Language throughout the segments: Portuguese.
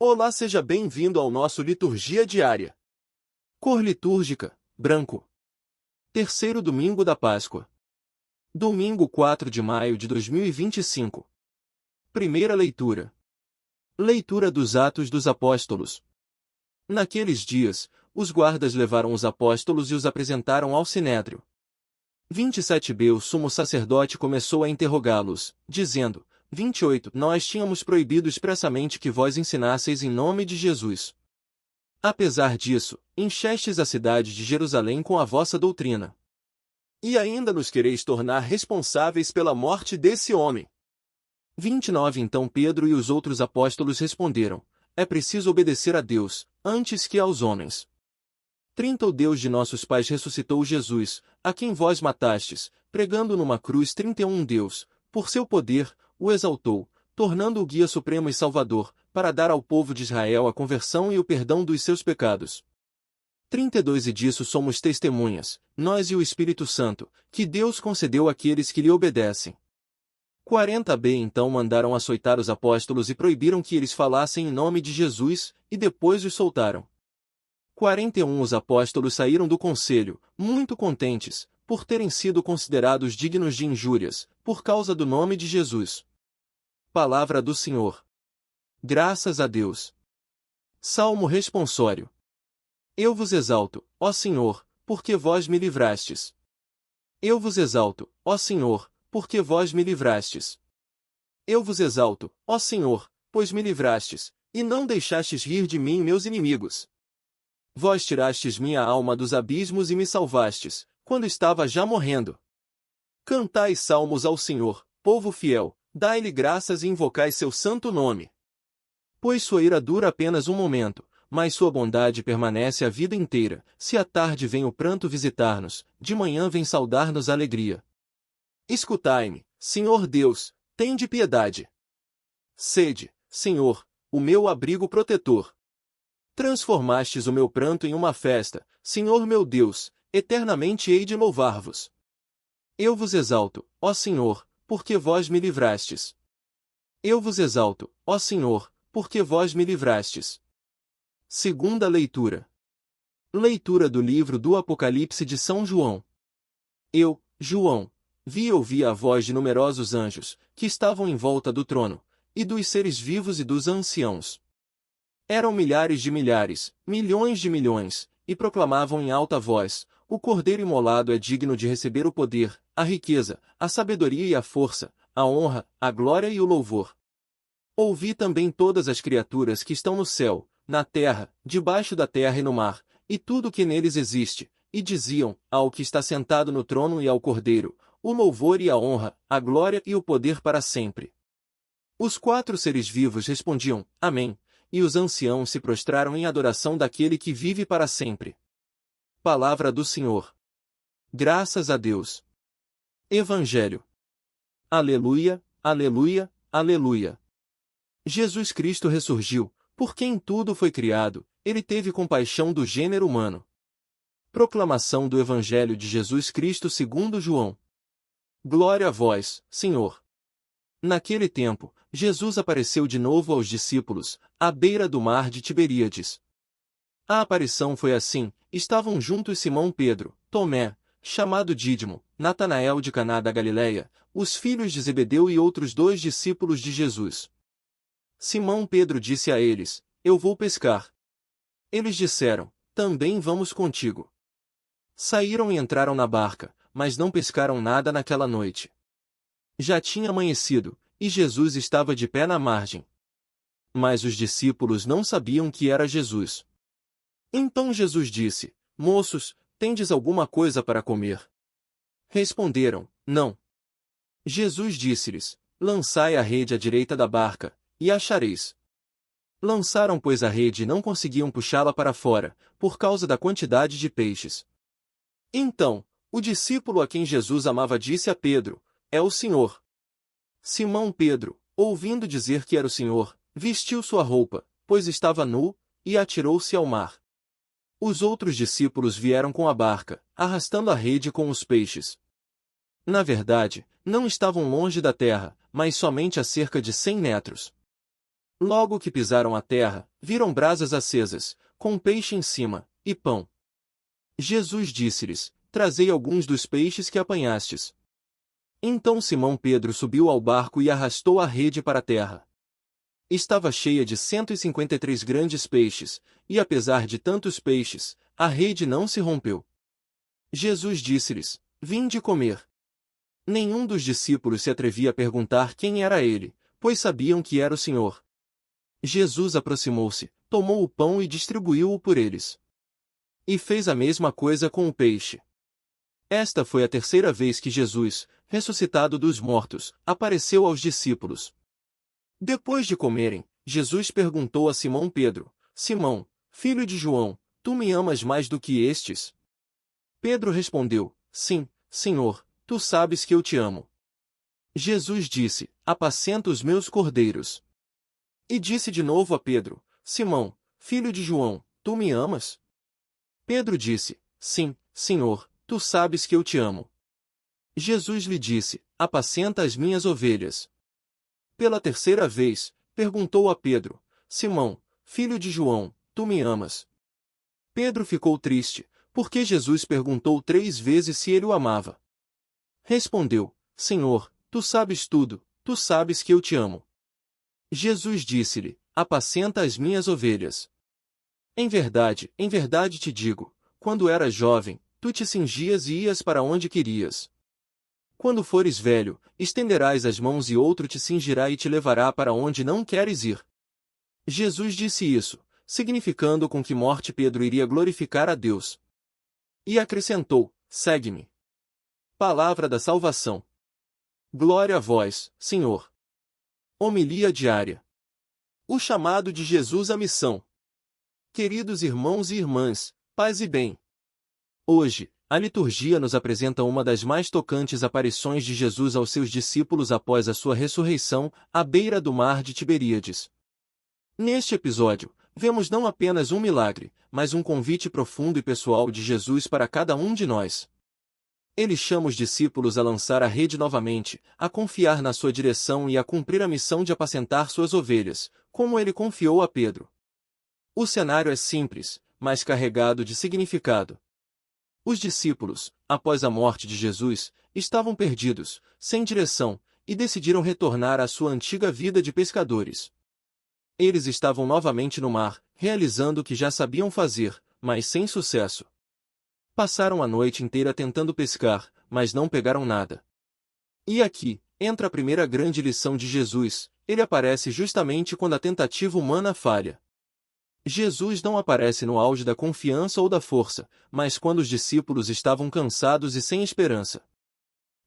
Olá, seja bem-vindo ao nosso Liturgia Diária. Cor litúrgica, branco. Terceiro domingo da Páscoa. Domingo 4 de maio de 2025. Primeira leitura. Leitura dos Atos dos Apóstolos. Naqueles dias, os guardas levaram os apóstolos e os apresentaram ao Sinédrio. 27b O sumo sacerdote começou a interrogá-los, dizendo: 28 Nós tínhamos proibido expressamente que vós ensinasseis em nome de Jesus. Apesar disso, enchestes a cidade de Jerusalém com a vossa doutrina. E ainda nos quereis tornar responsáveis pela morte desse homem. 29 Então Pedro e os outros apóstolos responderam: É preciso obedecer a Deus, antes que aos homens. 30 O Deus de nossos pais ressuscitou Jesus, a quem vós matastes, pregando numa cruz. 31 Deus, por seu poder, o exaltou, tornando-o guia supremo e salvador, para dar ao povo de Israel a conversão e o perdão dos seus pecados. 32 E disso somos testemunhas, nós e o Espírito Santo, que Deus concedeu àqueles que lhe obedecem. 40b Então mandaram açoitar os apóstolos e proibiram que eles falassem em nome de Jesus, e depois os soltaram. 41 Os apóstolos saíram do conselho, muito contentes, por terem sido considerados dignos de injúrias, por causa do nome de Jesus. Palavra do Senhor. Graças a Deus. Salmo responsório. Eu vos exalto, ó Senhor, porque vós me livrastes. Eu vos exalto, ó Senhor, porque vós me livrastes. Eu vos exalto, ó Senhor, pois me livrastes, e não deixastes rir de mim meus inimigos. Vós tirastes minha alma dos abismos e me salvastes, quando estava já morrendo. Cantai salmos ao Senhor, povo fiel, dai-lhe graças e invocai seu santo nome. Pois sua ira dura apenas um momento, mas sua bondade permanece a vida inteira. Se à tarde vem o pranto visitar-nos, de manhã vem saudar-nos a alegria. Escutai-me, Senhor Deus, tende piedade. Sede, Senhor, o meu abrigo protetor. Transformastes o meu pranto em uma festa, Senhor meu Deus, eternamente hei de louvar-vos. Eu vos exalto, ó Senhor, porque vós me livrastes. Eu vos exalto, ó Senhor, porque vós me livrastes. Segunda leitura. Leitura do livro do Apocalipse de São João. Eu, João, vi e ouvi a voz de numerosos anjos, que estavam em volta do trono, e dos seres vivos e dos anciãos. Eram milhares de milhares, milhões de milhões, e proclamavam em alta voz: O Cordeiro imolado é digno de receber o poder, a riqueza, a sabedoria e a força, a honra, a glória e o louvor. Ouvi também todas as criaturas que estão no céu, na terra, debaixo da terra e no mar, e tudo o que neles existe, e diziam, ao que está sentado no trono e ao Cordeiro, o louvor e a honra, a glória e o poder para sempre. Os 4 seres vivos respondiam: Amém. E os anciãos se prostraram em adoração daquele que vive para sempre. Palavra do Senhor. Graças a Deus. Evangelho. Aleluia, aleluia, aleluia. Jesus Cristo ressurgiu, por quem tudo foi criado, ele teve compaixão do gênero humano. Proclamação do Evangelho de Jesus Cristo segundo João. Glória a vós, Senhor. Naquele tempo, Jesus apareceu de novo aos discípulos, à beira do mar de Tiberíades. A aparição foi assim: estavam juntos Simão Pedro, Tomé, chamado Dídimo, Natanael de Caná da Galileia, os filhos de Zebedeu e outros 2 discípulos de Jesus. Simão Pedro disse a eles: Eu vou pescar. Eles disseram: Também vamos contigo. Saíram e entraram na barca, mas não pescaram nada naquela noite. Já tinha amanhecido, e Jesus estava de pé na margem. Mas os discípulos não sabiam que era Jesus. Então Jesus disse: Moços, tendes alguma coisa para comer? Responderam: Não. Jesus disse-lhes: Lançai a rede à direita da barca, e achareis. Lançaram, pois, a rede e não conseguiam puxá-la para fora, por causa da quantidade de peixes. Então, o discípulo a quem Jesus amava disse a Pedro: É o Senhor. Simão Pedro, ouvindo dizer que era o Senhor, vestiu sua roupa, pois estava nu, e atirou-se ao mar. Os outros discípulos vieram com a barca, arrastando a rede com os peixes. Na verdade, não estavam longe da terra, mas somente a cerca de 100 metros. Logo que pisaram a terra, viram brasas acesas, com peixe em cima, e pão. Jesus disse-lhes: Trazei alguns dos peixes que apanhastes. Então Simão Pedro subiu ao barco e arrastou a rede para a terra. Estava cheia de 153 grandes peixes, e apesar de tantos peixes, a rede não se rompeu. Jesus disse-lhes: Vinde comer. Nenhum dos discípulos se atrevia a perguntar quem era ele, pois sabiam que era o Senhor. Jesus aproximou-se, tomou o pão e distribuiu-o por eles. E fez a mesma coisa com o peixe. Esta foi a terceira vez que Jesus, ressuscitado dos mortos, apareceu aos discípulos. Depois de comerem, Jesus perguntou a Simão Pedro: Simão, filho de João, tu me amas mais do que estes? Pedro respondeu: Sim, Senhor, tu sabes que eu te amo. Jesus disse: Apacenta os meus cordeiros. E disse de novo a Pedro: Simão, filho de João, tu me amas? Pedro disse: Sim, Senhor, tu sabes que eu te amo. Jesus lhe disse: Apacenta as minhas ovelhas. Pela terceira vez, perguntou a Pedro: Simão, filho de João, tu me amas? Pedro ficou triste, porque Jesus perguntou 3 vezes se ele o amava. Respondeu: Senhor, tu sabes tudo, tu sabes que eu te amo. Jesus disse-lhe: Apacenta as minhas ovelhas. Em verdade te digo, quando eras jovem, tu te cingias e ias para onde querias. Quando fores velho, estenderás as mãos e outro te cingirá e te levará para onde não queres ir. Jesus disse isso, significando com que morte Pedro iria glorificar a Deus. E acrescentou: Segue-me. Palavra da salvação. Glória a vós, Senhor. Homilia diária. O chamado de Jesus à missão. Queridos irmãos e irmãs, paz e bem. Hoje, a liturgia nos apresenta uma das mais tocantes aparições de Jesus aos seus discípulos após a sua ressurreição, à beira do mar de Tiberíades. Neste episódio, vemos não apenas um milagre, mas um convite profundo e pessoal de Jesus para cada um de nós. Ele chama os discípulos a lançar a rede novamente, a confiar na sua direção e a cumprir a missão de apacentar suas ovelhas, como ele confiou a Pedro. O cenário é simples, mas carregado de significado. Os discípulos, após a morte de Jesus, estavam perdidos, sem direção, e decidiram retornar à sua antiga vida de pescadores. Eles estavam novamente no mar, realizando o que já sabiam fazer, mas sem sucesso. Passaram a noite inteira tentando pescar, mas não pegaram nada. E aqui, entra a primeira grande lição de Jesus: ele aparece justamente quando a tentativa humana falha. Jesus não aparece no auge da confiança ou da força, mas quando os discípulos estavam cansados e sem esperança.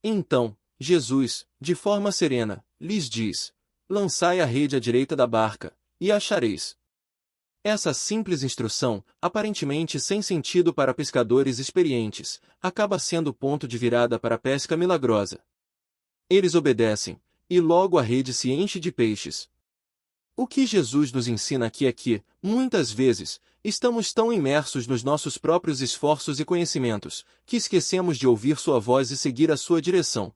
Então, Jesus, de forma serena, lhes diz: Lançai a rede à direita da barca, e achareis. Essa simples instrução, aparentemente sem sentido para pescadores experientes, acaba sendo o ponto de virada para a pesca milagrosa. Eles obedecem, e logo a rede se enche de peixes. O que Jesus nos ensina aqui é que, muitas vezes, estamos tão imersos nos nossos próprios esforços e conhecimentos, que esquecemos de ouvir sua voz e seguir a sua direção.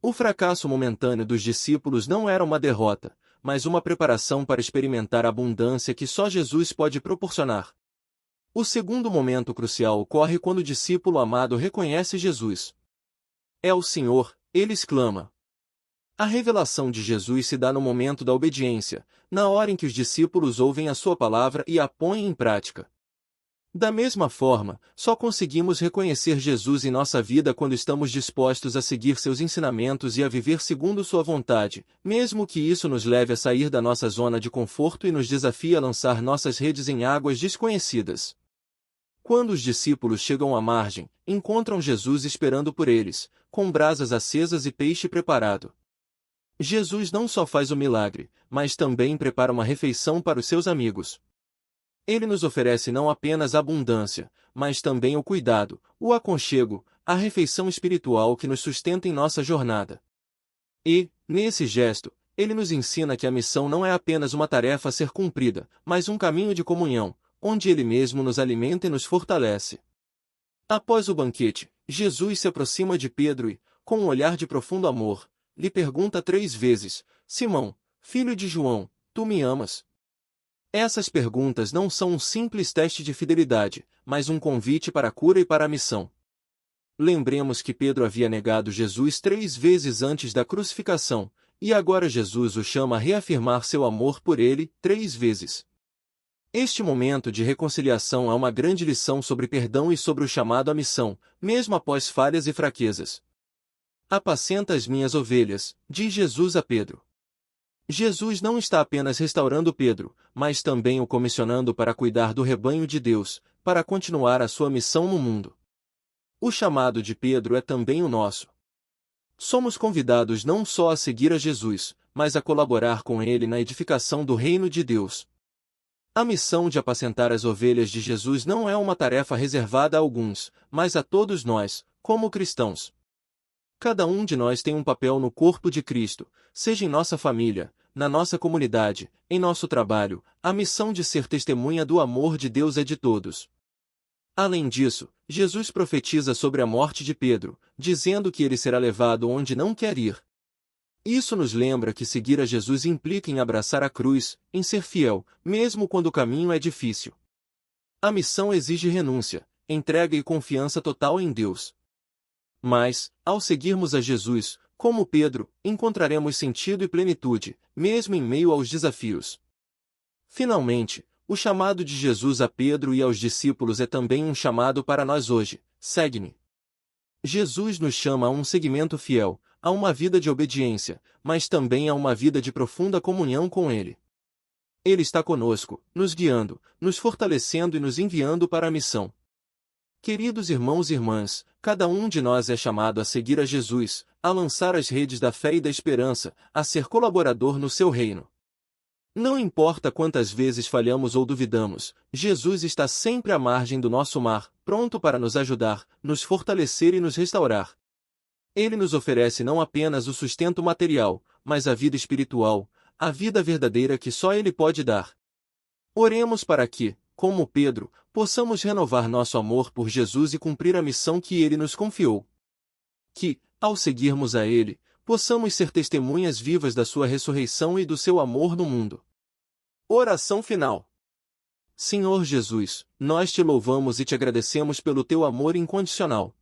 O fracasso momentâneo dos discípulos não era uma derrota, mas uma preparação para experimentar a abundância que só Jesus pode proporcionar. O segundo momento crucial ocorre quando o discípulo amado reconhece Jesus. É o Senhor, ele exclama. A revelação de Jesus se dá no momento da obediência, na hora em que os discípulos ouvem a sua palavra e a põem em prática. Da mesma forma, só conseguimos reconhecer Jesus em nossa vida quando estamos dispostos a seguir seus ensinamentos e a viver segundo sua vontade, mesmo que isso nos leve a sair da nossa zona de conforto e nos desafie a lançar nossas redes em águas desconhecidas. Quando os discípulos chegam à margem, encontram Jesus esperando por eles, com brasas acesas e peixe preparado. Jesus não só faz o milagre, mas também prepara uma refeição para os seus amigos. Ele nos oferece não apenas a abundância, mas também o cuidado, o aconchego, a refeição espiritual que nos sustenta em nossa jornada. E, nesse gesto, ele nos ensina que a missão não é apenas uma tarefa a ser cumprida, mas um caminho de comunhão, onde ele mesmo nos alimenta e nos fortalece. Após o banquete, Jesus se aproxima de Pedro e, com um olhar de profundo amor, lhe pergunta 3 vezes: Simão, filho de João, tu me amas? Essas perguntas não são um simples teste de fidelidade, mas um convite para a cura e para a missão. Lembremos que Pedro havia negado Jesus 3 vezes antes da crucificação, e agora Jesus o chama a reafirmar seu amor por ele 3 vezes. Este momento de reconciliação é uma grande lição sobre perdão e sobre o chamado à missão, mesmo após falhas e fraquezas. Apacenta as minhas ovelhas, diz Jesus a Pedro. Jesus não está apenas restaurando Pedro, mas também o comissionando para cuidar do rebanho de Deus, para continuar a sua missão no mundo. O chamado de Pedro é também o nosso. Somos convidados não só a seguir a Jesus, mas a colaborar com ele na edificação do reino de Deus. A missão de apacentar as ovelhas de Jesus não é uma tarefa reservada a alguns, mas a todos nós, como cristãos. Cada um de nós tem um papel no corpo de Cristo, seja em nossa família, na nossa comunidade, em nosso trabalho. A missão de ser testemunha do amor de Deus é de todos. Além disso, Jesus profetiza sobre a morte de Pedro, dizendo que ele será levado onde não quer ir. Isso nos lembra que seguir a Jesus implica em abraçar a cruz, em ser fiel, mesmo quando o caminho é difícil. A missão exige renúncia, entrega e confiança total em Deus. Mas, ao seguirmos a Jesus, como Pedro, encontraremos sentido e plenitude, mesmo em meio aos desafios. Finalmente, o chamado de Jesus a Pedro e aos discípulos é também um chamado para nós hoje: segue-me. Jesus nos chama a um seguimento fiel, a uma vida de obediência, mas também a uma vida de profunda comunhão com Ele. Ele está conosco, nos guiando, nos fortalecendo e nos enviando para a missão. Queridos irmãos e irmãs, cada um de nós é chamado a seguir a Jesus, a lançar as redes da fé e da esperança, a ser colaborador no seu reino. Não importa quantas vezes falhamos ou duvidamos, Jesus está sempre à margem do nosso mar, pronto para nos ajudar, nos fortalecer e nos restaurar. Ele nos oferece não apenas o sustento material, mas a vida espiritual, a vida verdadeira que só Ele pode dar. Oremos para que, como Pedro, possamos renovar nosso amor por Jesus e cumprir a missão que Ele nos confiou. Que, ao seguirmos a Ele, possamos ser testemunhas vivas da sua ressurreição e do seu amor no mundo. Oração final. Senhor Jesus, nós te louvamos e te agradecemos pelo teu amor incondicional.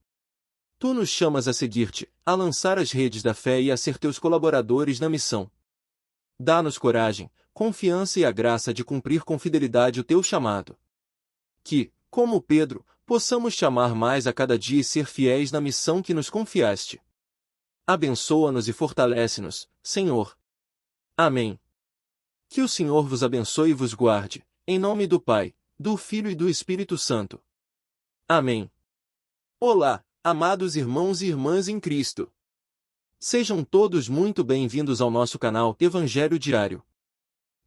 Tu nos chamas a seguir-te, a lançar as redes da fé e a ser teus colaboradores na missão. Dá-nos coragem, confiança e a graça de cumprir com fidelidade o teu chamado. Que, como Pedro, possamos te amar mais a cada dia e ser fiéis na missão que nos confiaste. Abençoa-nos e fortalece-nos, Senhor. Amém. Que o Senhor vos abençoe e vos guarde, em nome do Pai, do Filho e do Espírito Santo. Amém. Olá, amados irmãos e irmãs em Cristo. Sejam todos muito bem-vindos ao nosso canal Evangelho Diário.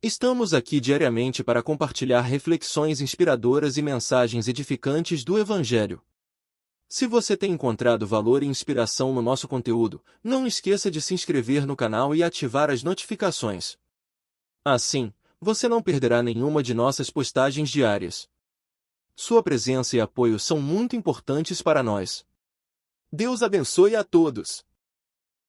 Estamos aqui diariamente para compartilhar reflexões inspiradoras e mensagens edificantes do Evangelho. Se você tem encontrado valor e inspiração no nosso conteúdo, não esqueça de se inscrever no canal e ativar as notificações. Assim, você não perderá nenhuma de nossas postagens diárias. Sua presença e apoio são muito importantes para nós. Deus abençoe a todos.